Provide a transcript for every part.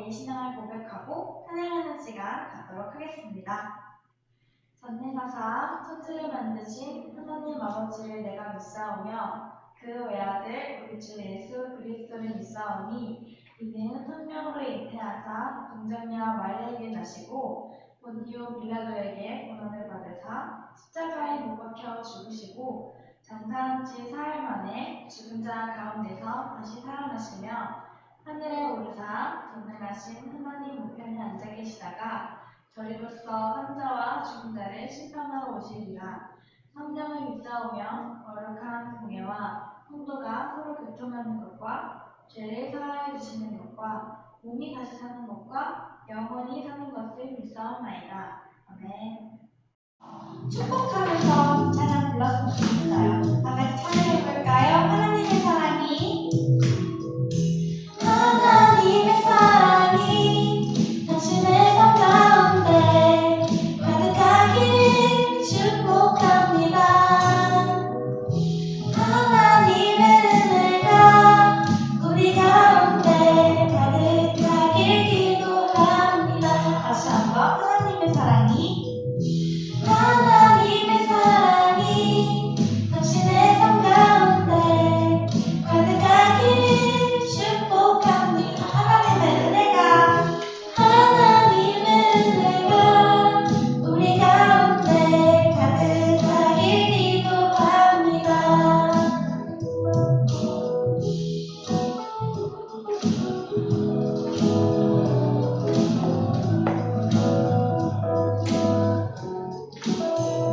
우리 신앙을 고백하고 찬양하는 시간 갖도록 하겠습니다. 전능하사 천지를 만드신 하나님 아버지를 내가 믿사오며 그 외아들 우리 주 예수 그리스도를 믿사오니 이는 성령으로 잉태하사 동정녀 마리아에게 나시고 본디오 빌라도에게 고난을 받으사 십자가에 못 박혀 죽으시고 장사한 지 사흘 만에 죽은 자 가운데서 다시 살아나시며 하늘에 오르사 전능하신 하나님 우편에 앉아 계시다가 저리로서 산자와 죽은 자를 심판하러 오시리라. 성령을 믿사오며 거룩한 공예와 성도가 서로 교통하는 것과 죄를 사하여 주시는 것과 몸이 다시 사는 것과 영원히 사는 것을 믿사옵나이다. 아멘. 축복하면서 찬양 불렀으면 좋겠어요. 다 같이 찬양해볼까요? 하나님의 사랑이 하나님의 사랑이 당신의 삶 가운데 가득하기를 축복합니다. 하나님의 은혜가 우리 가운데 가득하길 기도합니다. 다시 한번 하나님의 사랑이 하나님의 사랑이 당신의 삶 가운데 가득하기를 축복합니다. 하나님의 은혜가 우리 가운데 가득하길 기도합니다.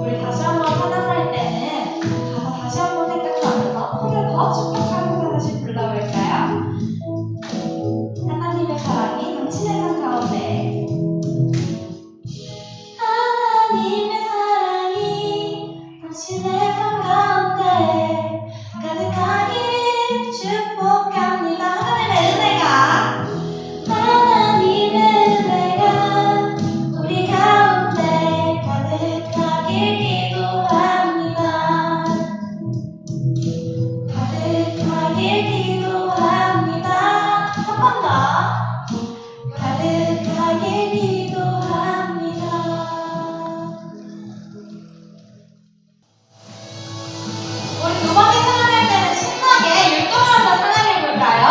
우리 다시 한번 찬양할 때는 가사 다시 한번 생각하면서 코를 더 축복하면서 다시 불러볼까요? 하나님의 사랑이 당신의 삶 가운데 하나님의 사랑이 당신의 삶 가운데 가득하기를 축복합니다. 하나님의 은혜가 우리 가운데 가득하길 기도합니다. 가득하길 기도합니다. 한 번 더. 가득하길 기도합니다. 우리 두 번째 찬양할 때는 신나게 율동하면서 찬양해볼까요?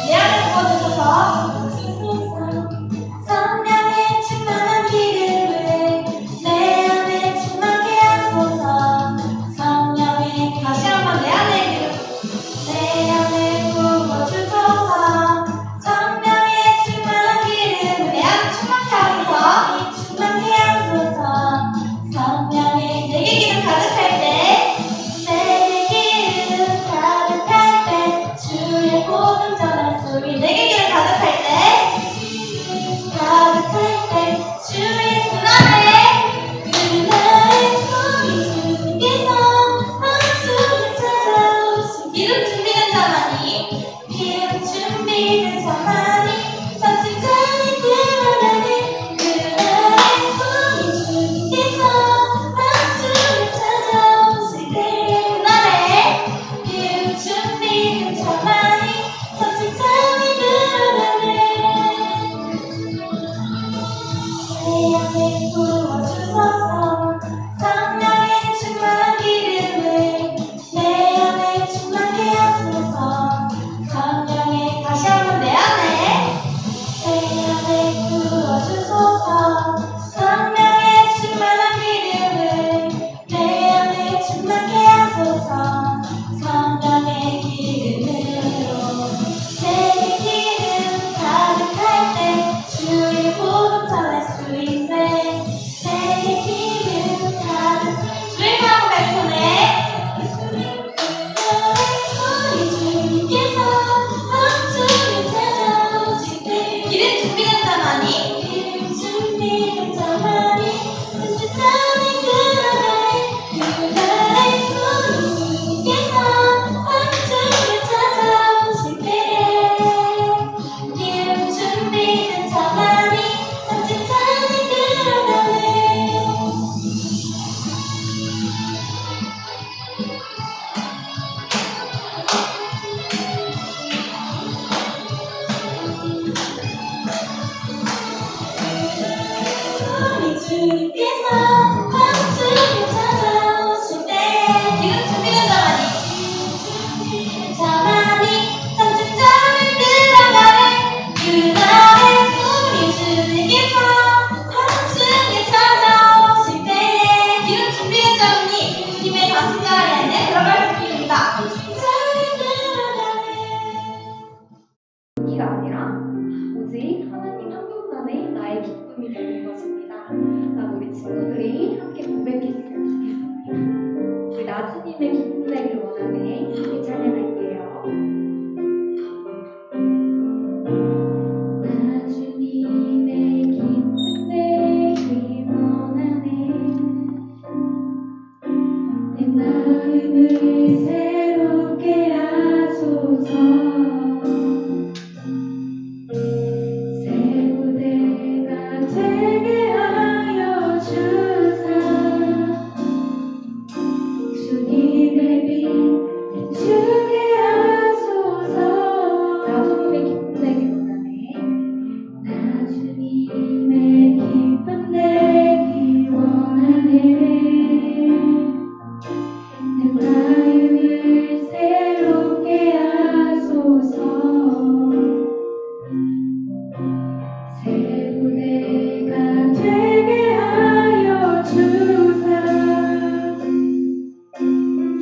내 안에 부어주셔서 성령의 충만한 기름을 내 안에 충만케 하소서. 성령의 다시 한번 내 안에 부어주소서. 성령의 충만한 기름을 내 안에 충만케 하소서. 성령의 내게 기름 가득할 때 주의 복음 전할 소리 내게 기름 가득할 때 주의 그날의 소리 주님께서 함께 찾아오신 기름 준비된 자만이 선진자를 드러내는 그날의 소리 주님께서 함께 찾아오신 그날의 기름 준비된 자만이 선진자를 드러내는 내 안에 부어주소서. 성령의 충만한 기름을 내 안에 충만케 하소서. 성령의 다시 한번 내 안에 주님께서 함께 찾아오실 때 기름 준비된 자만이 성직자를 끌어가네 그날의 우리 주님께서 함께 찾아오실 때 기름 준비된 자만이 주님의 가슴자리 안에 들어갈 수 있습니다. 기가 아니라 오직 하나님 한 분만의 나의 기쁨이 되는 것입니다. 라고 우리 친구들이 함께 고백했으면 좋겠습니다. 우리 나주님의 기쁨 되길 원하네. 함께 찬양할게요. 나주님의 기쁨 되길 원하네. 내 마음을 새롭게 하소서. 새우대가 되게 하여 주사 주님의 빛 비추게 하소서. 나주님의 기쁨 되길 원하네. 나주님의 기쁨 되길 원하네. 내 마음을 새롭게 하소서. 새우대가 되게 하여 주사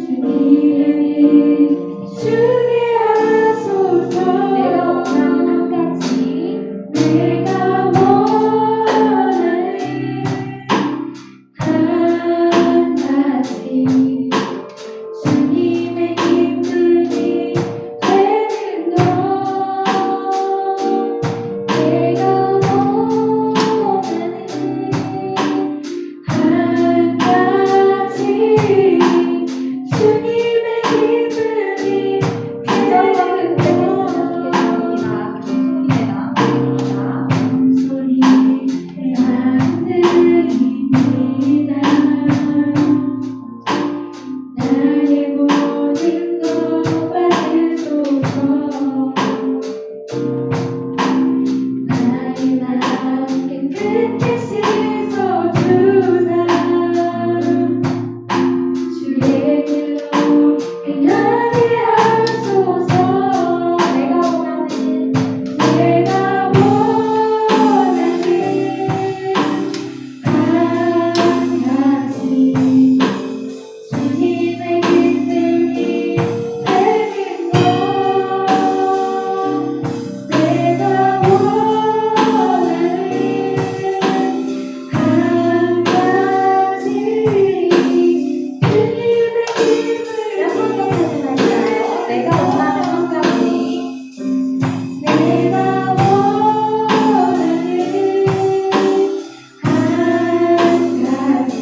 주님의 빛 비추게 하소서. 내가 원하는 한 가지 내가 원하는 한 가지 주님의 기쁨이 되는 것 내가 원하는 한 가지 주님의 기쁨이 되는 것 소리의 하늘입니다. 나의 모든 것 받으소서. 나의 마음 깨끗게 씻어 주사 주의 길로 행하게 하소서. 내가 원하는 한 가지 주님의 기쁨이 되는 것 내가 원하는 한 가지 주님의 기쁨이 약속하지 내가 원하는 한 가지 내가 원하는 한 가지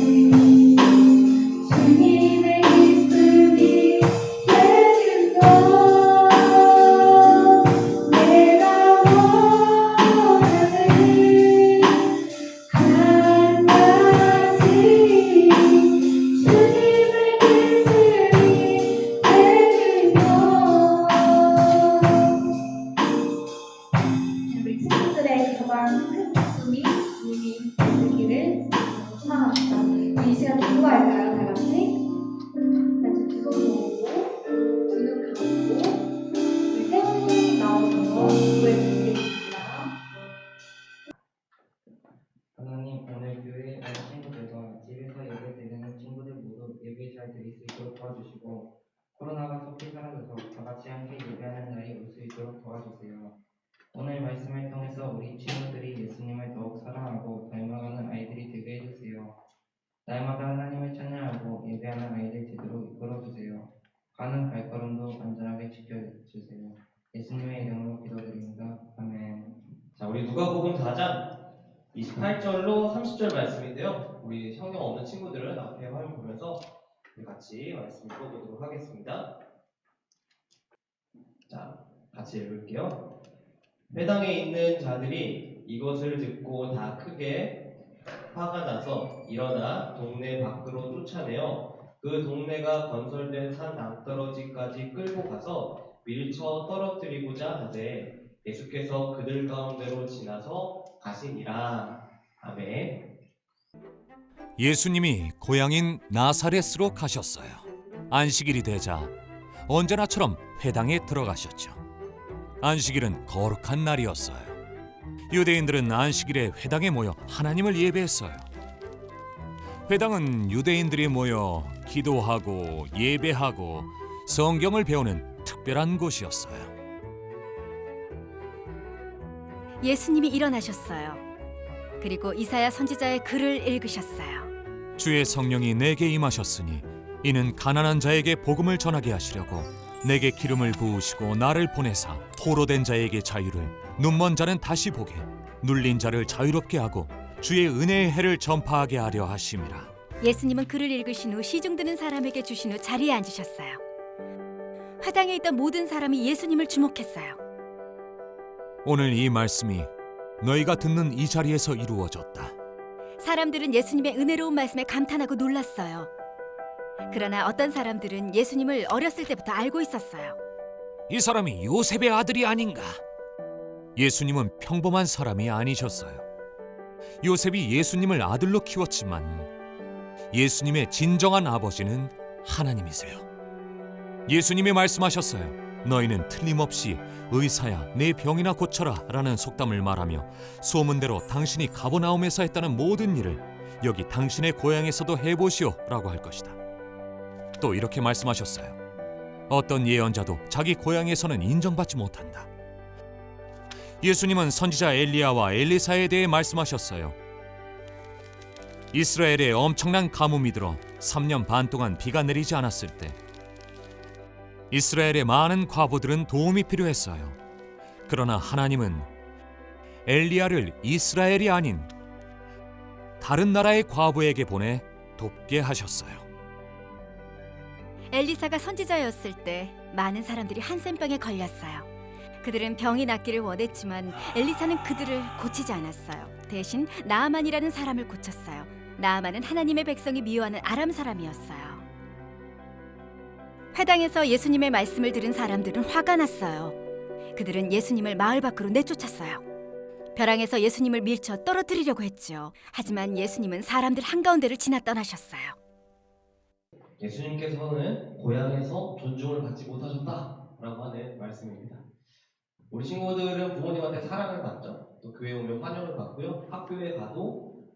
주님의 기쁨이 되는 것 내가 원하는 한 가지 주님의 기쁨이 되는 것 우리 친구들의 가장 큰 기쁨이 주님이 되기를 소망합니다. 이 시간 기도할까요? 다 같이? 같이 두 손 모으고 두 눈 감고 우리 태훈이 나오셔서 기도해 주시겠습니다. 하나님, 오늘 교회에 온 친구들과 집에서 예배 드리는 친구들 모두 예배 잘 드릴 수 있도록 도와주시고 코로나가 속히 사라져서 다 같이 함께 예배하는 날이 올 수 있도록 도와주세요. 오늘 말씀을 통해서 우리 친구들이 예수님을 더욱 사랑하고 닮아가는 아이들이 되게 해주세요. 날마다 하나님을 찬양하고 예배하는 아이들 제대로 이끌어주세요. 가는 발걸음도 안전하게 지켜주세요. 예수님의 이름으로 기도드립니다. 아멘. 자, 우리 누가복음 4장 28절로 30절 말씀인데요. 우리 성경 없는 친구들은 앞에 화면 보면서 우리 같이 말씀 읽어보도록 하겠습니다. 자, 같이 읽을게요. 회당에 있는 자들이 이것을 듣고 다 크게 화가 나서 일어나 동네 밖으로 쫓아내어 그 동네가 건설된 산 낭떠러지까지 끌고 가서 밀쳐 떨어뜨리고자 하되 예수께서 그들 가운데로 지나서 가시니라. 아멘. 예수님이 고향인 나사렛으로 가셨어요. 안식일이 되자 언제나처럼 회당에 들어가셨죠. 안식일은 거룩한 날이었어요. 유대인들은 안식일에 회당에 모여 하나님을 예배했어요. 회당은 유대인들이 모여 기도하고 예배하고 성경을 배우는 특별한 곳이었어요. 예수님이 일어나셨어요. 그리고 이사야 선지자의 글을 읽으셨어요. 주의 성령이 내게 임하셨으니 이는 가난한 자에게 복음을 전하게 하시려고 내게 기름을 부으시고 나를 보내사 포로된 자에게 자유를, 눈먼 자는 다시 보게, 눌린 자를 자유롭게 하고 주의 은혜의 해를 전파하게 하려 하심이라. 예수님은 글을 읽으신 후 시중 드는 사람에게 주신 후 자리에 앉으셨어요. 회당에 있던 모든 사람이 예수님을 주목했어요. 오늘 이 말씀이 너희가 듣는 이 자리에서 이루어졌다. 사람들은 예수님의 은혜로운 말씀에 감탄하고 놀랐어요. 그러나 어떤 사람들은 예수님을 어렸을 때부터 알고 있었어요. 이 사람이 요셉의 아들이 아닌가? 예수님은 평범한 사람이 아니셨어요. 요셉이 예수님을 아들로 키웠지만 예수님의 진정한 아버지는 하나님이세요. 예수님이 말씀하셨어요. 너희는 틀림없이 의사야 내 병이나 고쳐라 라는 속담을 말하며 소문대로 당신이 가버나움에서 했다는 모든 일을 여기 당신의 고향에서도 해보시오 라고 할 것이다. 또 이렇게 말씀하셨어요. 어떤 예언자도 자기 고향에서는 인정받지 못한다. 예수님은 선지자 엘리야와 엘리사에 대해 말씀하셨어요. 이스라엘에 엄청난 가뭄이 들어 3년 반 동안 비가 내리지 않았을 때 이스라엘의 많은 과부들은 도움이 필요했어요. 그러나 하나님은 엘리야를 이스라엘이 아닌 다른 나라의 과부에게 보내 돕게 하셨어요. 엘리사가 선지자였을 때 많은 사람들이 한센병에 걸렸어요. 그들은 병이 낫기를 원했지만 엘리사는 그들을 고치지 않았어요. 대신 나아만이라는 사람을 고쳤어요. 나아만은 하나님의 백성이 미워하는 아람 사람이었어요. 회당에서 예수님의 말씀을 들은 사람들은 화가 났어요. 그들은 예수님을 마을 밖으로 내쫓았어요. 벼랑에서 예수님을 밀쳐 떨어뜨리려고 했죠. 하지만 예수님은 사람들 한가운데를 지나 떠나셨어요. 예수님께서는 고향에서 존중을 받지 못하셨다라고 하는 말씀입니다. 우리 친구들은 부모님한테 사랑을 받죠. 또 교회 오면 환영을 받고요. 학교에 가도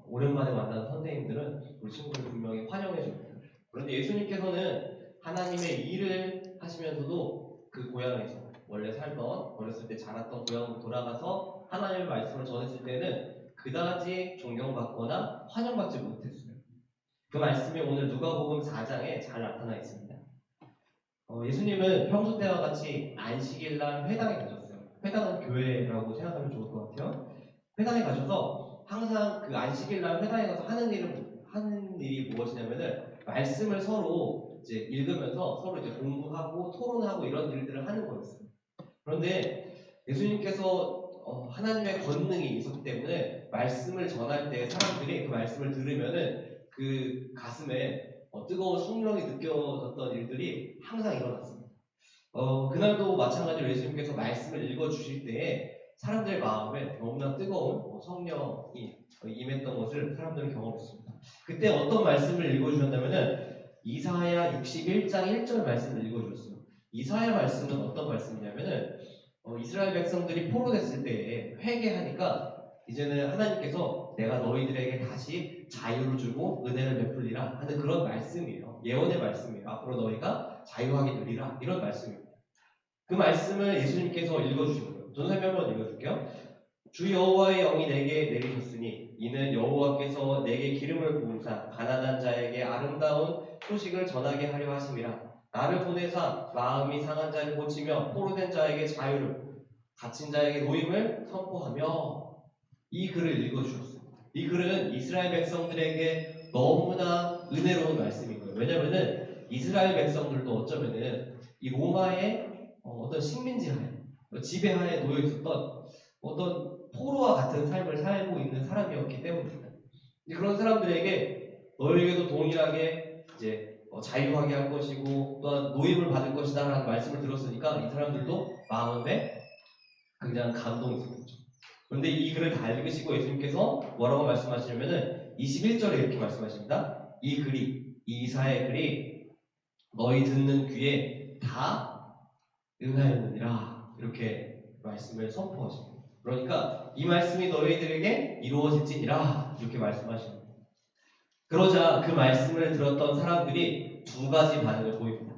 오랜만에 만난 선생님들은 우리 친구들 분명히 환영해 줍니다. 그런데 예수님께서는 하나님의 일을 하시면서도 그 고향에서 원래 살던 어렸을 때 자랐던 고향으로 돌아가서 하나님의 말씀을 전했을 때는 그다지 존경받거나 환영받지 못했어요. 그 말씀이 오늘 누가복음 4장에 잘 나타나 있습니다. 예수님은 평소 때와 같이 안식일날 회당에 가셨어요. 회당은 교회라고 생각하면 좋을 것 같아요. 회당에 가셔서 항상 그 안식일날 회당에 가서 하는 일이 무엇이냐면은 말씀을 서로 이제 읽으면서 서로 이제 공부하고 토론하고 이런 일들을 하는 거였어요. 그런데 예수님께서 하나님의 권능이 있었기 때문에 말씀을 전할 때 사람들이 그 말씀을 들으면은 그 가슴에 뜨거운 순경이 느껴졌던 일들이 항상 일어났습니다. 그날도 마찬가지로 예수님께서 말씀을 읽어주실 때에 사람들 마음에 너무나 뜨거운 성령이 임했던 것을 사람들은 경험했습니다. 그때 어떤 말씀을 읽어주셨냐면은 이사야 61장 1절 말씀을 읽어주셨어요. 이사야 말씀은 어떤 말씀이냐면은 이스라엘 백성들이 포로됐을 때에 회개하니까 이제는 하나님께서 내가 너희들에게 다시 자유를 주고 은혜를 베풀리라 하는 그런 말씀이에요. 예언의 말씀이에요. 앞으로 너희가 자유하게 되리라 이런 말씀입니다. 그 말씀을 예수님께서 읽어주시고요. 저는 설명 한번 읽어줄게요. 주 여호와의 영이 내게 내리셨으니 이는 여호와께서 내게 기름을 부으사 가난한 자에게 아름다운 소식을 전하게 하려 하심이라. 나를 보내사 마음이 상한 자를 고치며 포로된 자에게 자유를, 갇힌 자에게 노임을 선포하며. 이 글을 읽어주셨어요. 이 글은 이스라엘 백성들에게 너무나 은혜로운 말씀인 거예요. 왜냐면은 이스라엘 백성들도 어쩌면은 이 로마의 어떤 식민지하에, 지배하에 놓여 있었던 어떤 포로와 같은 삶을 살고 있는 사람이었기 때문입니다. 그런 사람들에게 너에게도 동일하게 이제 자유하게 할 것이고 또한 노임을 받을 것이다 라는 말씀을 들었으니까 이 사람들도 마음에 굉장히 감동이 있었죠. 그런데 이 글을 다 읽으시고 예수님께서 뭐라고 말씀하시냐면은 21절에 이렇게 말씀하십니다. 이 글이, 이 이사의 글이 너희 듣는 귀에 다 응하였느니라. 이렇게 말씀을 선포하십니다. 그러니까 이 말씀이 너희들에게 이루어질지니라. 이렇게 말씀하십니다. 그러자 그 말씀을 들었던 사람들이 두 가지 반응을 보입니다.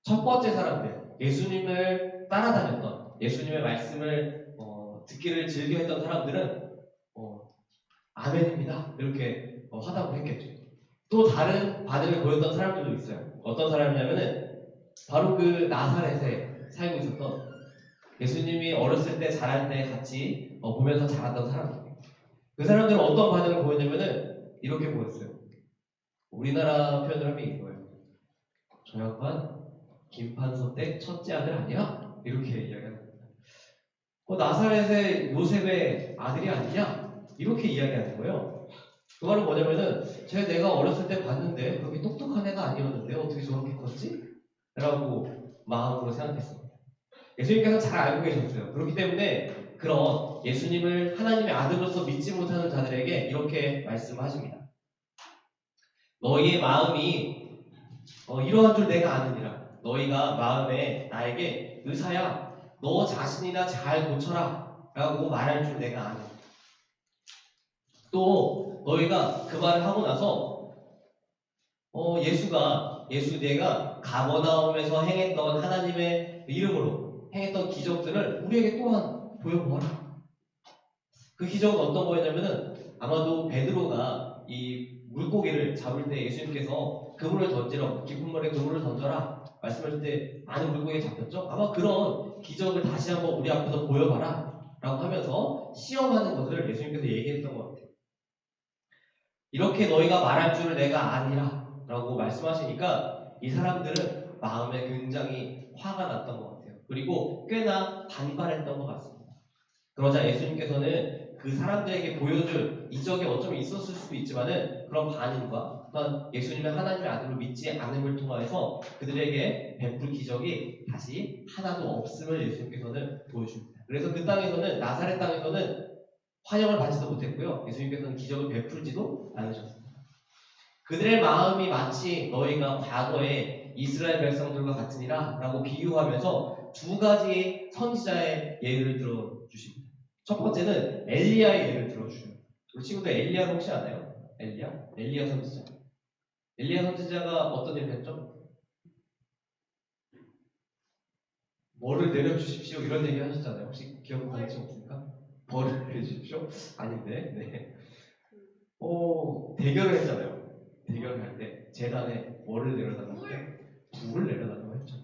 첫 번째 사람들, 예수님을 따라다녔던, 예수님의 말씀을 듣기를 즐겨했던 사람들은 아멘입니다. 이렇게 화답을 했겠죠. 또 다른 반응을 보였던 사람들도 있어요. 어떤 사람이냐면은 바로 그 나사렛에 살고 있었던 예수님이 어렸을 때 자랄 때 같이 보면서 자랐던 사람들. 그 사람들은 어떤 반응을 보였냐면은 이렇게 보였어요. 우리나라 표현을 하면 이거예요. 저 양반 김판서댁 첫째 아들 아니야? 이렇게 이야기합니다. 나사렛의 요셉의 아들이 아니냐? 이렇게 이야기하는 거예요. 그 말은 뭐냐면은 내가 어렸을 때 봤는데 그렇게 똑똑한 애가 아니었는데 어떻게 저렇게 컸지? 라고 마음으로 생각했습니다. 예수님께서 잘 알고 계셨어요. 그렇기 때문에 그런 예수님을 하나님의 아들로서 믿지 못하는 자들에게 이렇게 말씀하십니다. 너희의 마음이 이러한 줄 내가 아느니라. 너희가 마음에 나에게 의사야 너 자신이나 잘 고쳐라 라고 말할 줄 내가 아느니라. 또 너희가 그 말을 하고 나서 예수 내가 가버나움에서 행했던 하나님의 이름으로 행했던 기적들을 우리에게 또한 보여보아라. 그 기적은 어떤 거였냐면은 아마도 베드로가 이 물고기를 잡을 때 예수님께서 그물을 던지라, 깊은 물에 그물을 던져라 말씀하실 때 많은 물고기 잡혔죠. 아마 그런 기적을 다시 한번 우리 앞에서 보여봐라 라고 하면서 시험하는 것을 예수님께서 얘기했던 것 같아요. 이렇게 너희가 말할 줄을 내가 아니라 라고 말씀하시니까 이 사람들은 마음에 굉장히 화가 났던 것 같아요. 그리고 꽤나 반발했던 것 같습니다. 그러자 예수님께서는 그 사람들에게 보여줄 이적이 어쩌면 있었을 수도 있지만은 그런 반응과 또한 예수님의 하나님의 아들로 믿지 않음을 통하여서 그들에게 베풀 기적이 다시 하나도 없음을 예수님께서는 보여줍니다. 그래서 그 땅에서는 나사렛 땅에서는 환영을 받지도 못했고요. 예수님께서는 기적을 베풀지도 않으셨습니다. 그들의 마음이 마치 너희가 과거에 이스라엘 백성들과 같으니라 라고 비유하면서 두 가지 선지자의 예를 들어주십니다. 첫 번째는 엘리야의 예를 들어주셔요. 우리 친구들 엘리야를 혹시 아나요? 엘리야 선지자. 엘리야 선지자가 어떤 일을 했죠? 뭐를 내려주십시오 이런 얘기 하셨잖아요. 혹시 기억나는 분 없습니까? 벌을 내려주십시오? 아닌데. 네. 대결을 했잖아요. 대결을 할 때 제단에 뭐를 내려달라고 때 불을 내려달라고 했죠.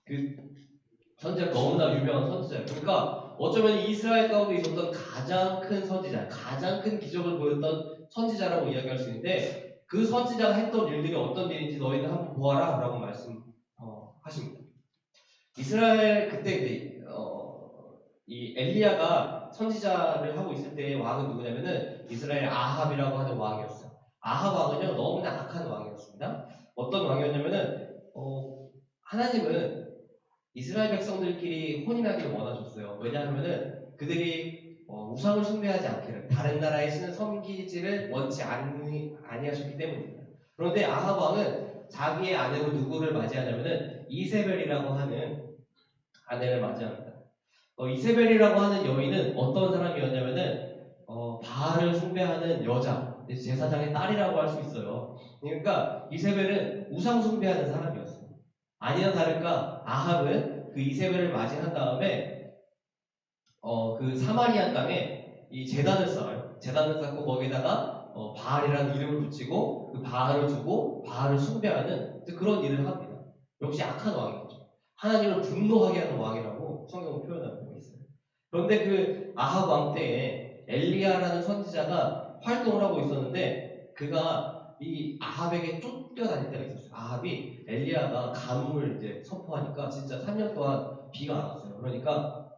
그 선지자가 너무나 유명한 선지자예요. 그러니까 어쩌면 이스라엘 가운데 있었던 가장 큰 선지자, 가장 큰 기적을 보였던 선지자라고 이야기할 수 있는데 그 선지자가 했던 일들이 어떤 일인지 너희는 한번 보아라 라고 말씀하십니다. 이스라엘 그때 이 엘리야가 선지자를 하고 있을 때 왕은 누구냐면은 이스라엘 아합이라고 하는 왕이었어요. 아합 왕은요 너무나 악한 왕이었습니다. 어떤 왕이었냐면은 하나님은 이스라엘 백성들끼리 혼인하기를 원하셨어요. 왜냐하면은 그들이 우상을 숭배하지 않기를 다른 나라의 신을 섬기지를 원치 아니하셨기 때문입니다. 그런데 아합 왕은 자기의 아내로 누구를 맞이하냐면은 이세벨이라고 하는 아내를 맞이합니다. 이세벨이라고 하는 여인은 어떤 사람이었냐면은 바알을 숭배하는 여자, 제사장의 딸이라고 할 수 있어요. 그러니까 이세벨은 우상 숭배하는 사람이었어요. 아니나 다를까 아합은 그 이세벨을 맞이한 다음에 그 사마리아 땅에 이 제단을 쌓아요. 제단을 쌓고 거기다가 바알이라는 이름을 붙이고 그 바알을 두고 바알을 숭배하는 그런 일을 합니다. 역시 악한 왕이죠. 하나님을 분노하게 하는 왕이라고 성경은 표현하고 있어요. 그런데 그 아합 왕 때에 엘리야라는 선지자가 활동을 하고 있었는데 그가 이 아합에게 쫓겨다닐 때가 있었어요. 아합이 엘리야가 가뭄을 이제 선포하니까 진짜 3년 동안 비가 안 왔어요. 그러니까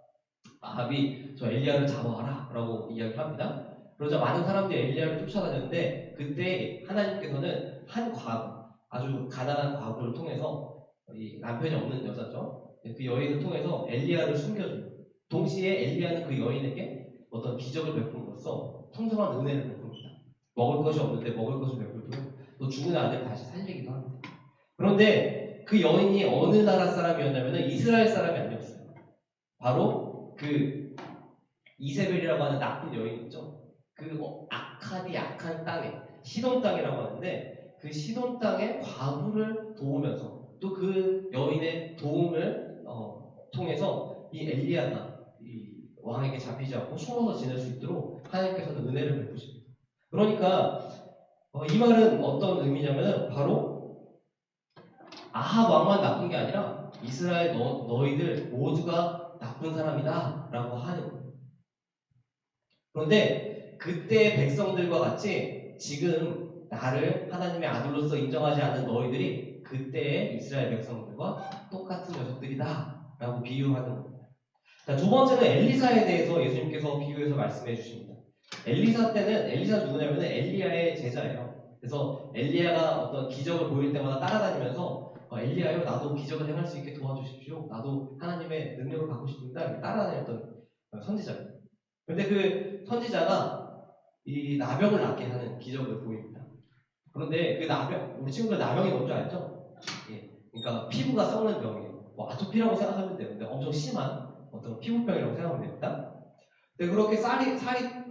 아합이 저 엘리야를 잡아와라 라고 이야기를 합니다. 그러자 많은 사람들이 엘리야를 쫓아다녔는데 그때 하나님께서는 한 과부, 아주 가난한 과부를 통해서 이 남편이 없는 여자죠. 그 여인을 통해서 엘리야를 숨겨줍니다. 동시에 엘리야는 그 여인에게 어떤 기적을 베풀므로써 풍성한 은혜를 베풉니다. 먹을 것이 없는데 먹을 것을 베풀고요. 또 죽는 아들 다시 살리기도 합니다. 그런데 그 여인이 어느 나라 사람이었냐면 이스라엘 사람이 아니었어요. 바로 그 이세벨이라고 하는 나쁜 여인 있죠. 그 악한 땅에 시돈 땅이라고 하는데 그 시돈 땅의 과부를 도우면서 또 그 여인의 도움을 통해서 이 엘리야가 이 왕에게 잡히지 않고 숨어서 지낼 수 있도록 하나님께서는 은혜를 베푸십니다. 그러니까 이 말은 어떤 의미냐면 바로 아합 왕만 나쁜 게 아니라 이스라엘 너희들 모두가 나쁜 사람이다 라고 하는 거예요. 그런데 그때 백성들과 같이 지금 나를 하나님의 아들로서 인정하지 않는 너희들이 그때의 이스라엘 백성들과 똑같은 녀석들이다 라고 비유하는 겁니다. 자, 두 번째는 엘리사에 대해서 예수님께서 비유해서 말씀해 주십니다. 엘리사 때는, 엘리사 누구냐면 엘리야의 제자예요. 그래서 엘리야가 어떤 기적을 보일 때마다 따라다니면서 엘리야요, 나도 기적을 행할 수 있게 도와주십시오. 나도 하나님의 능력을 받고 싶습니다. 이렇게 따라다녔던 선지자입니다. 그런데 그 선지자가 이 나병을 낫게 하는 기적을 보입니다. 그런데 그 나병, 우리 친구들 나병이 뭔지 알죠? 예, 그러니까 피부가 썩는 병이에요. 뭐 아토피라고 생각하면 되는데 엄청 심한 어떤 피부병이라고 생각하면 됩니다. 근데 그렇게 살이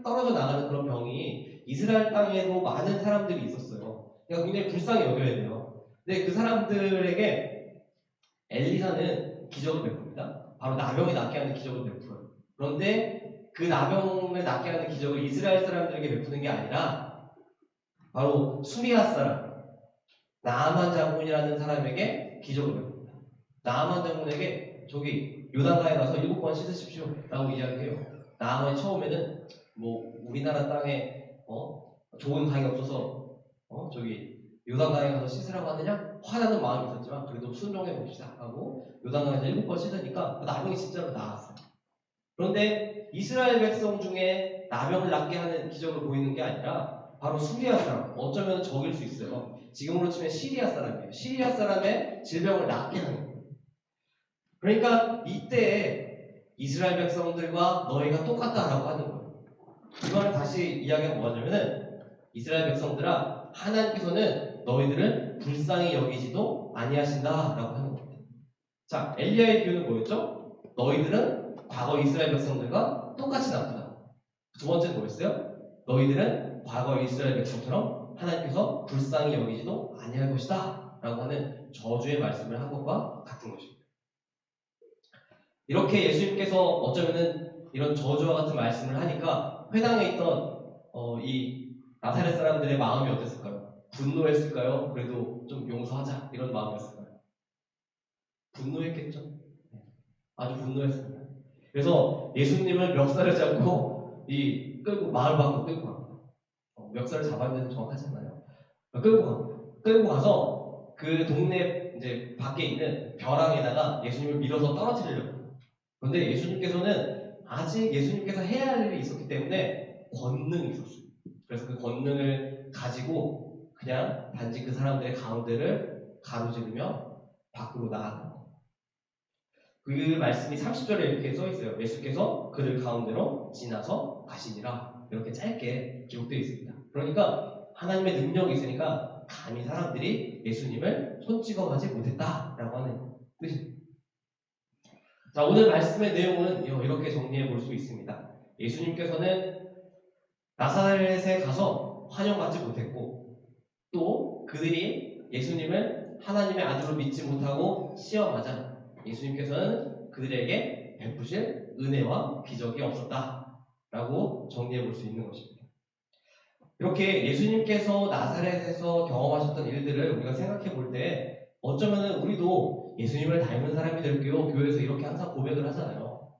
떨어져 나가는 그런 병이 이스라엘 땅에도 많은 사람들이 있었어요. 그러니까 굉장히 불쌍히 여겨야 돼요. 근데 그 사람들에게 엘리사는 기적을 베풉니다. 바로 나병이 낫게 하는 기적을 베풀어요. 그런데 그 나병을 낫게 하는 기적을 이스라엘 사람들에게 베푸는 게 아니라 바로 수리아 사람 나아만 장군이라는 사람에게 기적을 베풉니다. 나아만 장군에게 저기 요단강에 가서 7번 씻으십시오 라고 이야기해요. 나아만이 처음에는 뭐 우리나라 땅에 좋은 강이 없어서 저기 요단강에 가서 씻으라고 하느냐? 화나는 마음이 있었지만 그래도 순종해 봅시다 하고 요단강에서 7번 씻으니까 그 나병이 진짜로 나았어요. 그런데 이스라엘 백성 중에 나병을 낫게 하는 기적을 보이는 게 아니라 바로 수리아 사람, 어쩌면 적일 수 있어요. 지금으로 치면 시리아 사람이에요. 시리아 사람의 질병을 낫게 하는 거예요. 그러니까 이때 이스라엘 백성들과 너희가 똑같다라고 하는 거예요. 이 말을 다시 이야기하면 뭐냐면은 이스라엘 백성들아, 하나님께서는 너희들을 불쌍히 여기지도 아니하신다라고 하는 겁니다. 자, 엘리야의 비유는 뭐였죠? 너희들은 과거 이스라엘 백성들과 똑같이 나쁘다. 두 번째는 뭐였어요? 너희들은 과거 이스라엘 백성처럼 하나님께서 불쌍히 여기지도 아니할 것이다 라고 하는 저주의 말씀을 한 것과 같은 것입니다. 이렇게 예수님께서 어쩌면은 이런 저주와 같은 말씀을 하니까 회당에 있던 이 나사렛 사람들의 마음이 어땠을까요? 분노했을까요? 그래도 좀 용서하자 이런 마음이었을까요? 분노했겠죠? 아주 분노했습니다. 그래서 예수님을 멱살을 잡고 끌고 마을 밖으로 끌고 갑니다. 멱살을 잡았는데 정확하잖아요. 끌고 가서 그 동네 이제 밖에 있는 벼랑에다가 예수님을 밀어서 떨어뜨리려고. 그런데 예수님께서는 아직 예수님께서 해야 할 일이 있었기 때문에 권능이 있었어요. 그래서 그 권능을 가지고 그냥 단지 그 사람들의 가운데를 가로지르며 밖으로 나아간 거예요. 그 말씀이 30절에 이렇게 써 있어요. 예수께서 그들 가운데로 지나서 가시니라. 이렇게 짧게 기록되어 있습니다. 그러니까 하나님의 능력이 있으니까 감히 사람들이 예수님을 손찌검하지 못했다라고 하는 뜻입니다. 자, 오늘 말씀의 내용은 이렇게 정리해 볼 수 있습니다. 예수님께서는 나사렛에 가서 환영받지 못했고 또 그들이 예수님을 하나님의 아들로 믿지 못하고 시험하자 예수님께서는 그들에게 베푸실 은혜와 기적이 없었다라고 정리해 볼 수 있는 것입니다. 이렇게 예수님께서 나사렛에서 경험하셨던 일들을 우리가 생각해 볼 때 어쩌면 우리도 예수님을 닮은 사람이 될게요. 교회에서 이렇게 항상 고백을 하잖아요.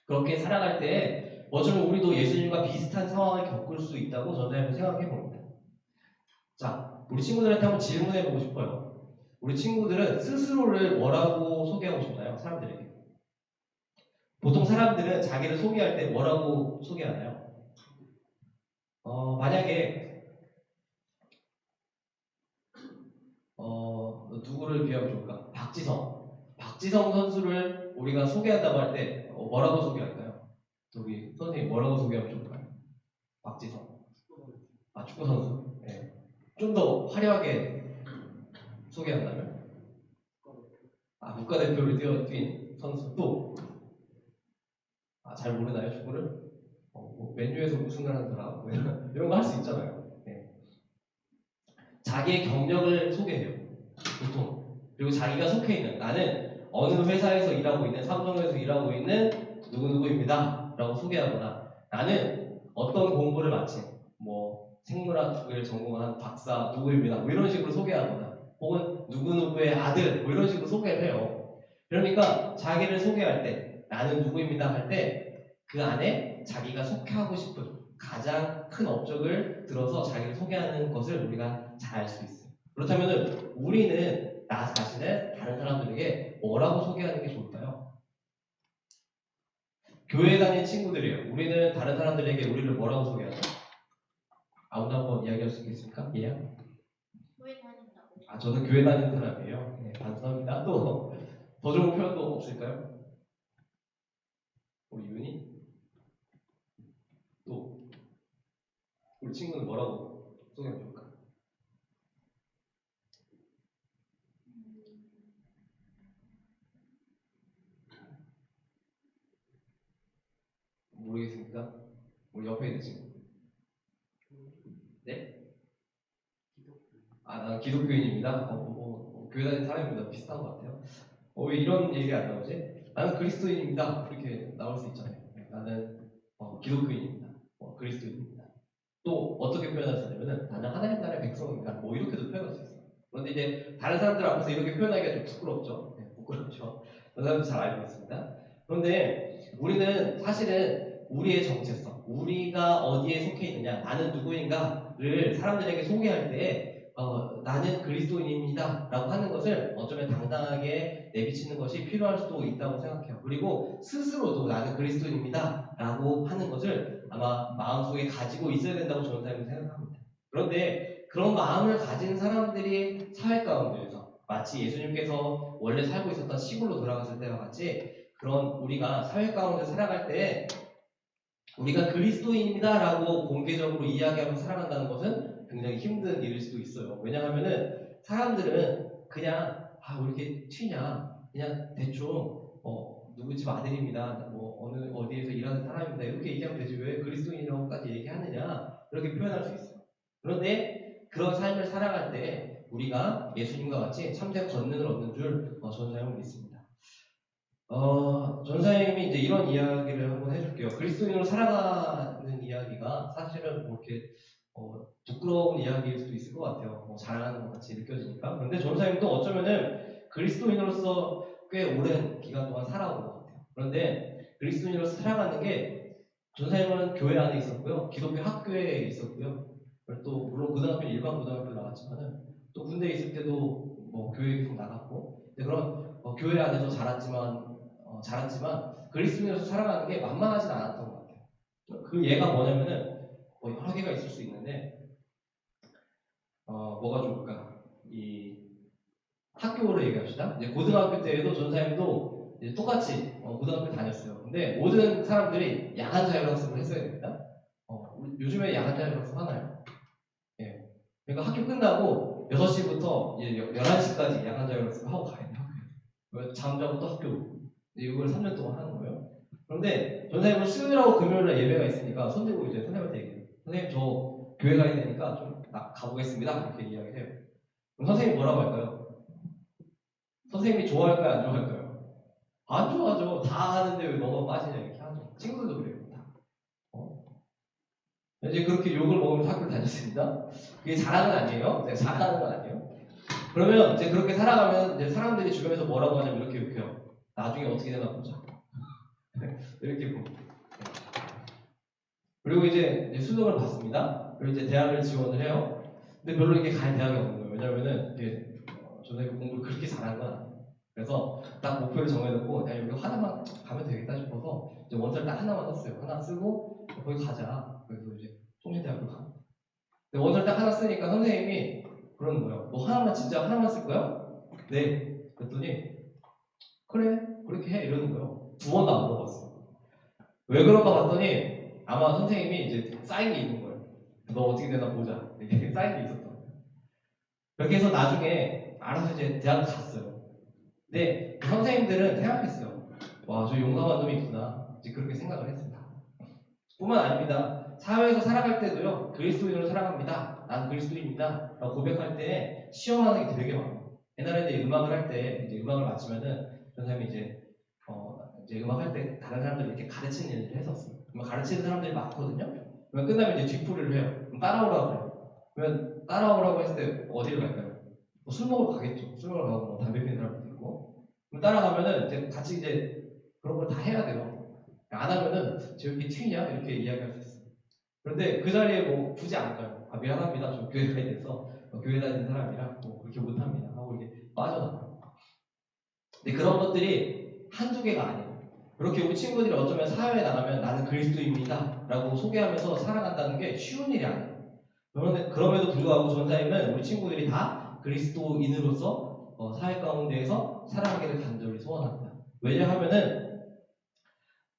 그렇게 살아갈 때 어쩌면 우리도 예수님과 비슷한 상황을 겪을 수 있다고 저는 한번 생각해 봅니다. 자, 우리 친구들한테 한번 질문해 보고 싶어요. 우리 친구들은 스스로를 뭐라고 소개하고 싶나요? 사람들에게. 보통 사람들은 자기를 소개할 때 뭐라고 소개하나요? 만약에 누구를 비하면 좋을까? 박지성 선수를 우리가 소개한다고 할 때 뭐라고 소개할까요? 우리 선생님 뭐라고 소개하면 좋을까요? 박지성. 아, 축구 선수. 네. 좀 더 화려하게 소개한다면? 아, 국가대표를 뛴 선수. 또? 아, 잘 모르나요, 축구를? 뭐 맨유에서 우승을 한 사람 뭐 이런 거 할 수 있잖아요. 네. 자기의 경력을 소개해요. 보통. 그리고 자기가 속해 있는 나는 어느 회사에서 일하고 있는 삼성에서 일하고 있는 누구누구입니다. 라고 소개하거나 나는 어떤 공부를 마친 뭐 생물학을 전공한 박사 누구입니다. 뭐 이런 식으로 소개하거나 혹은 누구누구의 아들 뭐 이런 식으로 소개를 해요. 그러니까 자기를 소개할 때 나는 누구입니다 할 때 그 안에 자기가 속하고 싶은 가장 큰 업적을 들어서 자기를 소개하는 것을 우리가 잘 알 수 있어요. 그렇다면 우리는 나 자신을 다른 사람들에게 뭐라고 소개하는 게 좋을까요? 교회 다니는 친구들이에요. 우리는 다른 사람들에게 우리를 뭐라고 소개하죠? 아무나 한번 이야기할 수 있겠습니까? 예? 교회 다닌다고. 아, 저는 교회 다니는 사람이에요. 네, 반성합니다. 또 더 좋은 표현도 없을까요? 우리 윤이? 또 우리 친구는 뭐라고 소개하면 좋을까요? 모르겠습니까? 우리 옆에 있는 친구. 네? 아, 나는 기독교인입니다. 교회 다니는 사람입니다. 비슷한 것 같아요. 왜 이런 얘기 안 나오지? 나는 그리스도인입니다. 이렇게 나올 수 있잖아요. 나는 기독교인입니다. 그리스도인입니다. 또 어떻게 표현할 수 있냐면은 나는 하나님 나라의 백성입니다. 뭐 이렇게도 표현할 수 있어요. 그런데 이제 다른 사람들 앞에서 이렇게 표현하기가 좀 부끄럽죠. 네, 부끄럽죠. 그런 사람도 잘 알고 있습니다. 그런데 우리는 사실은 우리의 정체성, 우리가 어디에 속해 있느냐, 나는 누구인가를 사람들에게 소개할 때 나는 그리스도인입니다 라고 하는 것을 어쩌면 당당하게 내비치는 것이 필요할 수도 있다고 생각해요. 그리고 스스로도 나는 그리스도인입니다 라고 하는 것을 아마 마음속에 가지고 있어야 된다고 저는 생각합니다. 그런데 그런 마음을 가진 사람들이 사회 가운데에서 마치 예수님께서 원래 살고 있었던 시골로 돌아갔을 때와 같이 그런 우리가 사회 가운데 살아갈 때 우리가 그리스도인입니다 라고 공개적으로 이야기하고 살아간다는 것은 굉장히 힘든 일일 수도 있어요. 왜냐하면은 사람들은 그냥 왜 이렇게 튀냐, 그냥 대충 누구 집 아들입니다, 뭐 어느 어디에서 일하는 사람입니다 이렇게 얘기하면 되지 왜 그리스도인이라고까지 얘기하느냐 이렇게 표현할 수 있어요. 그런데 그런 삶을 살아갈 때 우리가 예수님과 같이 참된 권능을 얻는 줄 전사님은 믿습니다. 전사님이 이제 이런 이야기를 한번 해줄게요. 그리스도인으로 살아가는 이야기가 사실은 뭐 이렇게 부끄러운 이야기일 수도 있을 것 같아요. 자랑하는 것 같이 느껴지니까. 그런데 전사님도 어쩌면은 그리스도인으로서 꽤 오랜 기간 동안 살아온 것 같아요. 그런데 그리스도인으로서 살아가는 게 전사님은 교회 안에 있었고요. 기독교 학교에 있었고요. 그리고 또 물론 고등학교는 일반 고등학교 나갔지만은 또 군대에 있을 때도 뭐 교회 계속 나갔고 그런 교회 안에서 자랐지만 그리스도인으로서 살아가는 게 만만하진 않았던 것 같아요. 그 예가 뭐냐면은 여러 개가 있을 수 있는데 뭐가 좋을까? 이 학교를 얘기합시다. 이제 고등학교 때에도 전사님도 이제 똑같이 고등학교 다녔어요. 근데 모든 사람들이 야간 자율학습을 했어야 됩니다. 요즘에 야간 자율학습 하나요? 예. 그러니까 학교 끝나고 6시부터 11시까지 야간 자율학습을 하고 가야 돼요. 학교에. 잠자고 또 학교. 이걸 3년 동안 하는 거예요. 그런데 전사님은 수요일하고 금요일날 예배가 있으니까 손 들고 이제 선생님한테 얘기해요. 선생님 저 교회 가야 되니까 좀 가보겠습니다. 이렇게 이야기해요. 그럼 선생님이 뭐라고 할까요? 선생님이 좋아할까요? 안 좋아할까요? 안 좋아하죠. 다 하는데 왜 너만 빠지냐 이렇게 하죠. 친구들도 그래요. 이제 그렇게 욕을 먹으면서 학교를 다녔습니다. 그게 자랑은 아니에요. 자랑하는 건 아니에요. 그러면 이제 그렇게 살아가면 이제 사람들이 주변에서 뭐라고 하냐면 이렇게 욕해요. 나중에 어떻게 되나 보자. 이렇게 보고. 그리고 이제 수능을 봤습니다. 그리고 이제 대학을 지원을 해요. 근데 별로 이렇게 갈 대학이 없는 거예요. 왜냐면은 이게 저는 공부를 그렇게 잘한 건 아니에요. 그래서 딱 목표를 정해놓고 그냥 여기 하나만 가면 되겠다 싶어서 이제 원서를 딱 하나만 썼어요. 하나 쓰고 거기 가자. 그래서 이제 통신대학교 가. 근데 원서를 딱 하나 쓰니까 선생님이 그러는 거예요. 너 하나만 진짜 하나만 쓸 거야? 네. 그랬더니 그래 그렇게 해 이러는 거예요. 2번도 안 물어봤어요. 왜 그런가 봤더니 아마 선생님이 이제 쌓인 게 있는 거예요. 너 어떻게 되나 보자. 이렇게 쌓인 게 있었던 거예요. 그렇게 해서 나중에 알아서 이제 대학 갔어요. 근데 그 선생님들은 생각했어요. 와, 저 용감한 놈이 있구나. 이제 그렇게 생각을 했습니다. 뿐만 아닙니다. 사회에서 살아갈 때도요, 그리스도인으로 살아갑니다. 난 그리스도인입니다. 라고 고백할 때 시험하는 게 되게 많아요. 옛날에 이제 음악을 할 때, 이제 음악을 마치면은, 선생님이 이제 음악 할 때 다른 사람들 이렇게 가르치는 일을 했었어요. 가르치는 사람들이 많거든요. 그러면 끝나면 이제 뒤풀이를 해요. 그럼 따라오라고 해요. 그러면 따라오라고 했을 때 어디를 갈까요? 뭐 술 먹으러 가겠죠. 술 먹으러 가고 뭐 담배 피는 사람도 있고. 그럼 따라가면은 이제 같이 이제 그런 걸 다 해야 돼요. 안 하면은 저 이렇게 튀냐? 이렇게 이야기할 수 있어요. 그런데 그 자리에 뭐 굳이 안 가요. 아, 미안합니다. 저 교회 다니면서 교회 다니는 사람이라 뭐 그렇게 못합니다. 하고 이렇게 빠져나가요. 근데 그런 것들이 한두 개가 아니에요. 그렇게 우리 친구들이 어쩌면 사회에 나가면 나는 그리스도입니다. 라고 소개하면서 살아간다는 게 쉬운 일이 아니에요. 그럼에도 불구하고 전사님은 우리 친구들이 다 그리스도인으로서 사회 가운데에서 살아가기를 간절히 소원합니다. 왜냐하면은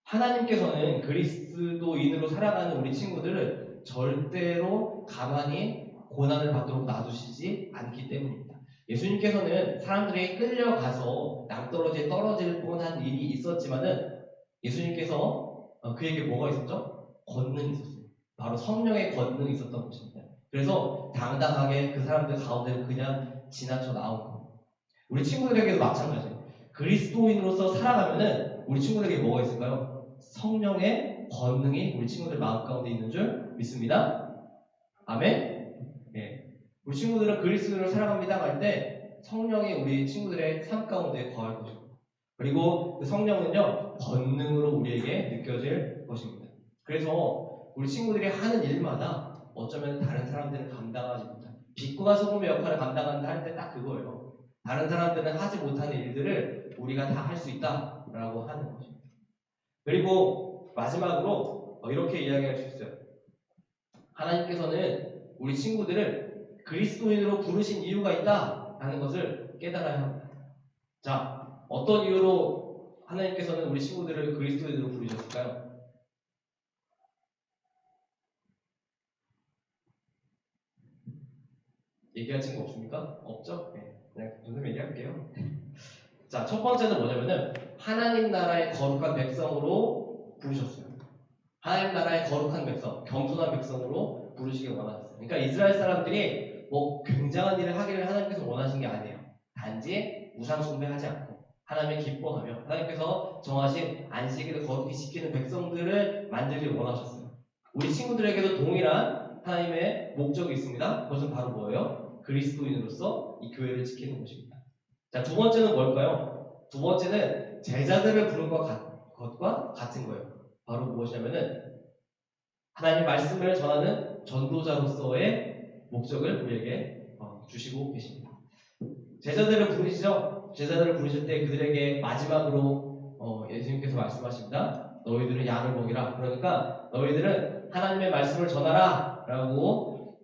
하나님께서는 그리스도인으로 살아가는 우리 친구들을 절대로 가만히 고난을 받도록 놔두시지 않기 때문입니다. 예수님께서는 사람들에게 끌려가서 낭떠러지에 떨어질 뻔한 일이 있었지만은 예수님께서 그에게 뭐가 있었죠? 권능이 있었어요. 바로 성령의 권능이 있었던 것입니다. 그래서 당당하게 그 사람들 가운데를 그냥 지나쳐 나온 거예요. 우리 친구들에게도 마찬가지예요. 그리스도인으로서 살아가면은 우리 친구들에게 뭐가 있을까요? 성령의 권능이 우리 친구들 마음 가운데 있는 줄 믿습니다. 아멘? 예. 우리 친구들은 그리스도인으로 살아갑니다 할 때 성령이 우리 친구들의 삶 가운데 거할 것입니다. 그리고 그 성령은요, 권능으로 우리에게 느껴질 것입니다. 그래서 우리 친구들이 하는 일마다 어쩌면 다른 사람들은 감당하지 못한 빛과 소금의 역할을 감당한다 할 때 딱 그거예요. 다른 사람들은 하지 못하는 일들을 우리가 다 할 수 있다라고 하는 것입니다. 그리고 마지막으로 이렇게 이야기할 수 있어요. 하나님께서는 우리 친구들을 그리스도인으로 부르신 이유가 있다라는 것을 깨달아야 합니다. 자, 어떤 이유로 하나님께서는 우리 친구들을 그리스도인으로 부르셨을까요? 얘기할 친구 없습니까? 없죠? 네, 그냥 선생님 얘기할게요. 자, 첫 번째는 뭐냐면은 하나님 나라의 거룩한 백성으로 부르셨어요. 하나님 나라의 거룩한 백성, 겸손한 백성으로 부르시길 원하셨어요. 그러니까 이스라엘 사람들이 뭐 굉장한 일을 하기를 하나님께서 원하신 게 아니에요. 단지 우상 숭배하지 않고 하나님을 기뻐하며 하나님께서 정하신 안식일을 거룩히 지키는 백성들을 만들길 원하셨어요. 우리 친구들에게도 동일한 하나님의 목적이 있습니다. 그것은 바로 뭐예요? 그리스도인으로서 이 교회를 지키는 것입니다. 자, 두 번째는 뭘까요? 두 번째는 제자들을 부른 것과 같은 거예요. 바로 무엇이냐면은 하나님 말씀을 전하는 전도자로서의 목적을 우리에게 주시고 계십니다. 제자들을 부르시죠? 제자들을 부르실 때 그들에게 마지막으로 예수님께서 말씀하십니다. 너희들은 양을 먹이라. 그러니까 너희들은 하나님의 말씀을 전하라 라고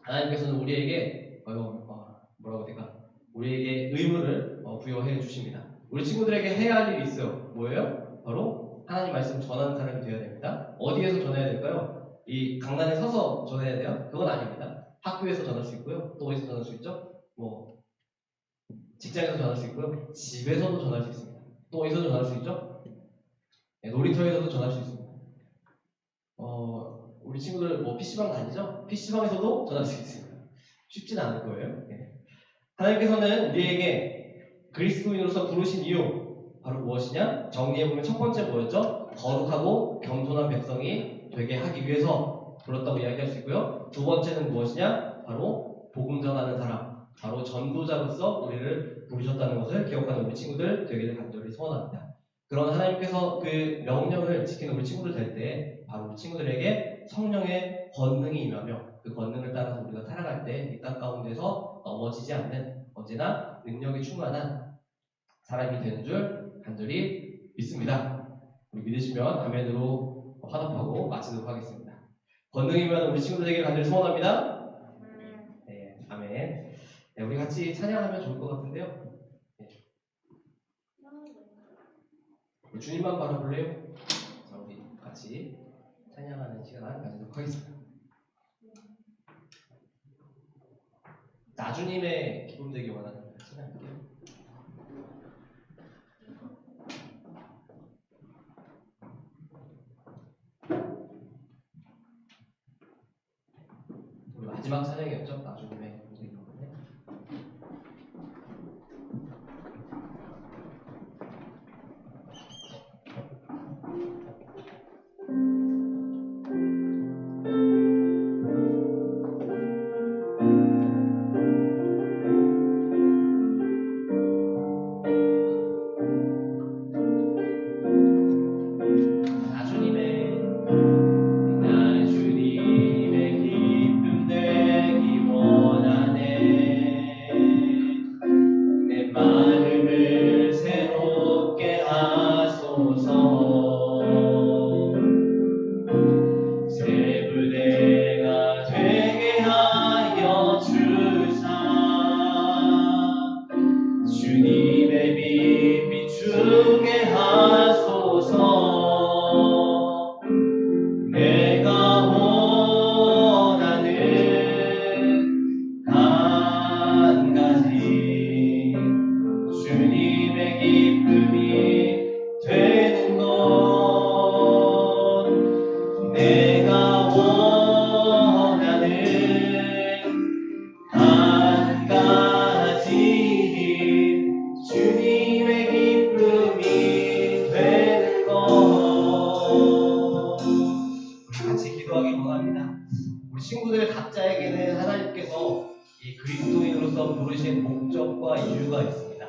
하나님께서는 우리에게 뭐라고 될까? 우리에게 의무를 부여해 주십니다. 우리 친구들에게 해야 할 일이 있어요. 뭐예요? 바로 하나님 말씀 전하는 사람이 되어야 됩니다. 어디에서 전해야 될까요? 이 강단에 서서 전해야 돼요? 그건 아닙니다. 학교에서 전할 수 있고요. 또 어디서 전할 수 있죠? 뭐 직장에서 전할 수 있고요. 집에서도 전할 수 있습니다. 또 어디서 전할 수 있죠? 네, 놀이터에서도 전할 수 있습니다. 우리 친구들 뭐 PC방 다니죠? PC방에서도 전할 수 있습니다. 쉽진 않을 거예요. 네. 하나님께서는 우리에게 그리스도인으로서 부르신 이유 바로 무엇이냐? 정리해보면 첫 번째 뭐였죠? 거룩하고 겸손한 백성이 되게 하기 위해서 불렀다고 이야기할 수 있고요. 두 번째는 무엇이냐? 바로 복음 전하는 사람, 바로 전도자로서 우리를 부르셨다는 것을 기억하는 우리 친구들 되기를 간절히 소원합니다. 그런 하나님께서 그 명령을 지키는 우리 친구들 될 때 바로 우리 친구들에게 성령의 권능이 임하며 그 권능을 따라서 우리가 살아갈 때 이 땅 가운데서 넘어지지 않는 언제나 능력이 충만한 사람이 되는 줄 간절히 믿습니다. 우리 믿으시면 아멘으로 화답하고 마치도록 하겠습니다. 권능이 임하는 우리 친구들에게 간절히 소원합니다. 네, 아멘. 네, 우리 같이 찬양하면 좋을 것 같은데요. 네. 우리 주님만 바라볼래요? 자, 우리 하겠습니다. 나주님의 기쁨 되기 원하는 찬양할게요. 우리 마지막 찬양이었죠? 나주님의 기쁨 되기 원하는. 나주님의 기쁨 되기 원하네. 내 마음을 새롭게 하소서. 새 부대가 되게 하여 주사. 주님의 빛 비추게 하소서. 내가 원하는 한 가지 주님의 기쁨이 되는 것. 내가 원하는 한 가지 주님의 기쁨이 되는 것. 같이 기도하기 원합니다. 우리 친구들 각자에게는 하나님께서 이 그리스도인으로서 부르신 목적과 이유가 있습니다.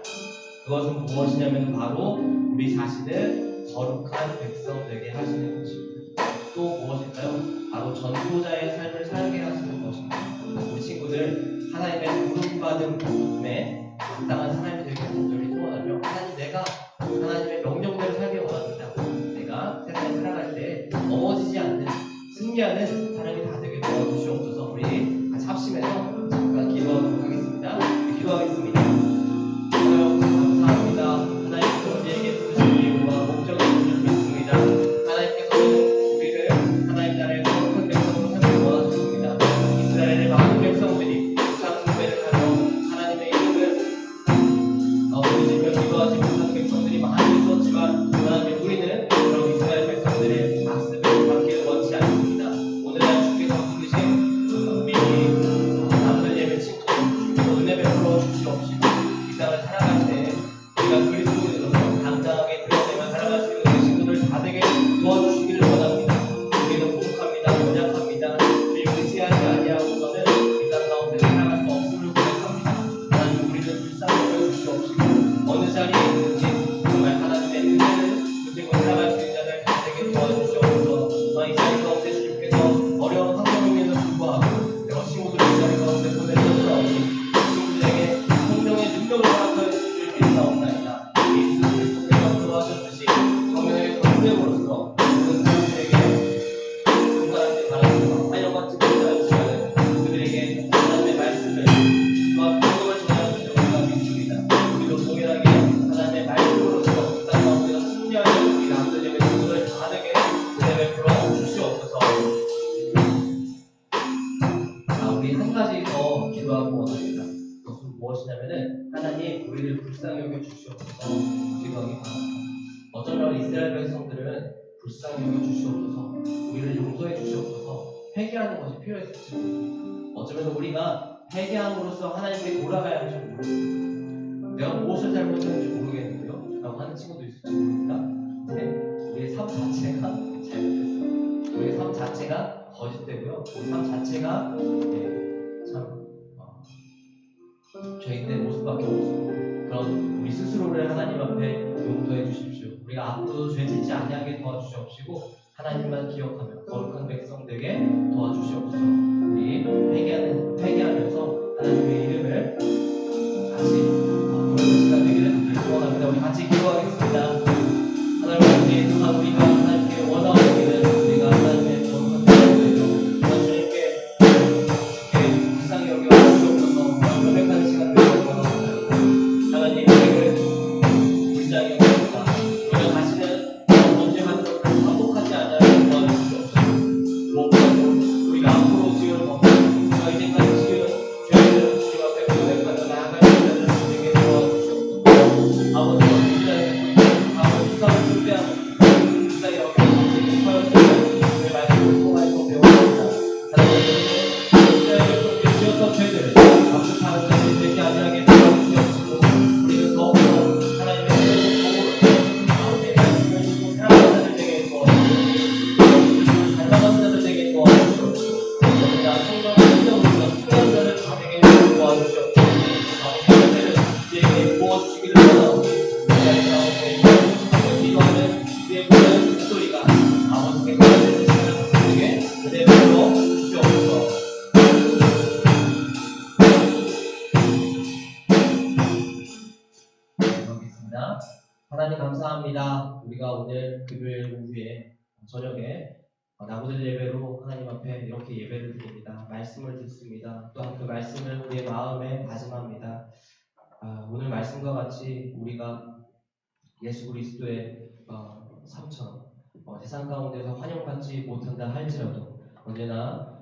그것은 무엇이냐면 바로 우리 자신을 거룩한 백성 되게 하시는 것입니다. 또 무엇일까요? 바로 전도자의 삶을 살게 하시는 것입니다. 우리 친구들 하나님의 부름받은 꿈에 마땅한 사람이 되기 간절히 소원하며 하나님, 내가 하나님의 명령대로 살기 원합니다. 내가 세상에 살아갈 때 넘어지지 않는 승리하는 사람이 다 되게 도와주시옵소서. 우리 같이 합심해서 잠깐 기도하도록 하겠습니다. 기도하겠습니다. 하나님 감사합니다. 하나님께서 우리에게 부르신 이유와 목적을 믿습니다. 하나님께서는 우리를 하나님 나라의 거룩한 백성으로 삼기 원하셨습니다. 이스라엘의 많은 백성들이 우상숭배를 하며 하나님의 이름을 부르시며 기도하지 못하는 백성들이 많이 있었지만 하나님, 우리는 그런 이스라엘 백성들의 학습을 받기를 원치 않습니다. 오늘날 주께서 부르신 우리 남들 예배 친구 주께서 은혜 베풀어 주시옵시고 이 땅을 살아갈 때 우리가 그리스도인으로서 당당하게 드러내며 살아갈 수 있는 우리 친구들 다 되게 도와주시기를 원합니다. 우리는 부족합니다. 연약합니다. 주님을 의지하지 아니하고서는 이 땅 가운데 살아갈 수 없음을 고백합니다. 하나님, 우리를 불쌍히 여겨주시옵시고 어느 자리에 있는지 정말 하나님의 은혜를 가지고 살아갈 수 있는 자들 다 되게 도와주시옵소서. 이 자리 가운데 주님께서 어려운 환경임에도 불구하고 내가 친구들을 이 자리 가운데 보내주셨사오니 친구들에게 성령의 능력을 허락하여 주실 믿사옵나이다. 예수 그리스도께서 도와주듯이 성령의 선생으로서 모든 사람들에게 동사람들이 말하는 환영과 특별한 시간을 그들에게 하나님의 말씀을 과 복음을 전하는 우리가 믿습니다. 우리도 동일하게 하나님의 말씀으로서 땅 가운데서 승리하는 우리 남들 예배 친구들 다 되게 은혜 베풀어 주시옵소서. 우리 한 가지 더 기도하고 원합니다. 그것은 무엇이냐면은 하나님, 우리를 불쌍히 여겨 주시옵소서 기도하기 바랍니다. 어쩌면 이스라엘 백성들은 불쌍히 여겨 주시옵소서, 우리를 용서해 주시옵소서 회개하는 것이 필요했을지 모릅니다. 어쩌면 우리가 회개함으로써 하나님께 돌아가야 할지 모릅니다. 내가 무엇을 잘못했는지 모르겠는데요 라고 하는 친구도 있을지 모릅니다. 근데 우리의 삶 자체가 잘못됐어요. 우리의 삶 자체가 거짓되고요, 우리 삶 자체가 참 죄인된 모습밖에 없습니다. 그런 우리 스스로를 하나님 앞에 용서해 주십시오. 우리가 앞으로도 죄 짓지 아니하게 도와주시옵시고 하나님만 기억하며 거룩한 백성 되게 도와주시옵소서. 우리 회개하면서 하나님의 이름을 같이 부르는 시간 되기를 간절히 소원합니다. 우리 같이 기도하겠습니다. 하나님 아버지, 또한 우리가 하나님께 원하오기를 우리가 하나님의 거룩한 백성 되죠. 주님께 불쌍히 여겨 주시옵소서. 고백하는 시간 되기를 원합니다. 하나님, 우리를 불쌍히 여겨주사 우리가 다시는 언제만 반복하지 않아야 도와주시옵소서. 무엇보다도 하나님 감사합니다. 우리가 오늘 금요일 오후에 저녁에 나무들 예배로 하나님 앞에 이렇게 예배를 드립니다. 말씀을 듣습니다. 또한 그 말씀을 우리의 마음에 다짐합니다. 오늘 말씀과 같이 우리가 예수 그리스도의 삶처럼 세상 가운데서 환영받지 못한다 할지라도 언제나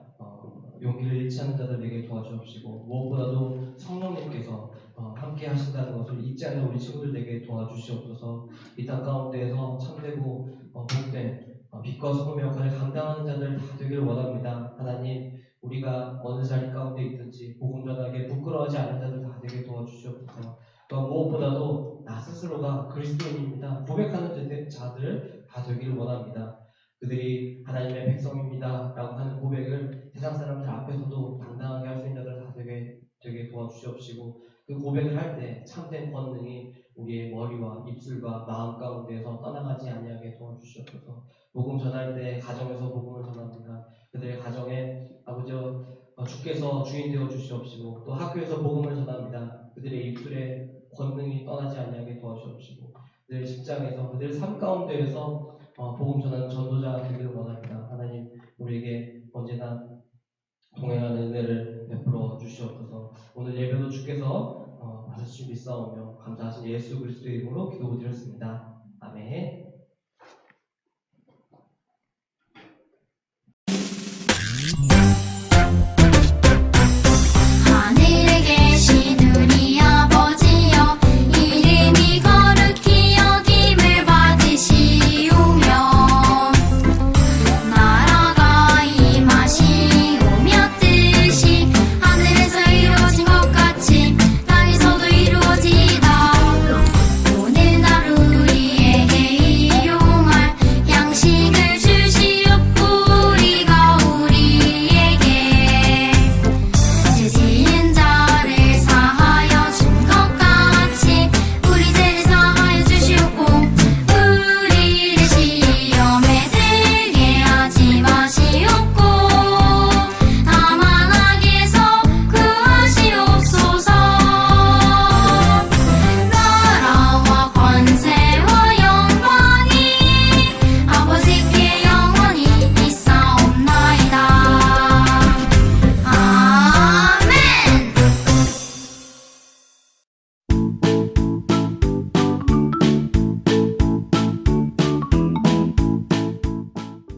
용기를 잃지 않는 자들에게 도와주옵시고 무엇보다도 성령님께서 함께 하신다는 것을 잊지 않는 우리 친구들에게 도와주시옵소서. 이 땅 가운데에서 참되고 복된 빛과 소금의 역할을 감당하는 자들 다 되길 원합니다. 하나님, 우리가 어느 자리 가운데 있든지 복음 전하게 부끄러워하지 않는 자들 다 되게 도와주시옵소서. 또 무엇보다도 나 스스로가 그리스도인입니다 고백하는 자들 다 되길 원합니다. 그들이 하나님의 백성입니다 라고 하는 고백을 세상 사람들 앞에서도 당당하게 할 수 있는 자들 다 되게 도와주시옵시고, 그 고백을 할 때 참된 권능이 우리의 머리와 입술과 마음 가운데에서 떠나가지 아니하게 도와주시옵소서. 복음 전할 때 가정에서 복음을 전합니다. 그들의 가정에 아버지여 주께서 주인 되어 주시옵시고, 또 학교에서 복음을 전합니다. 그들의 입술에 권능이 떠나지 아니하게 도와주옵시고, 그들의 직장에서 그들의 삶 가운데에서 복음 전하는 전도자가 되기를 원합니다. 하나님, 우리에게 언제나 동행하는 은혜를 베풀어 주시옵소서. 오늘 예배도 주께서 받으실 줄 믿사오며 감사하신 예수 그리스도의 이름으로 기도드렸습니다. 아멘.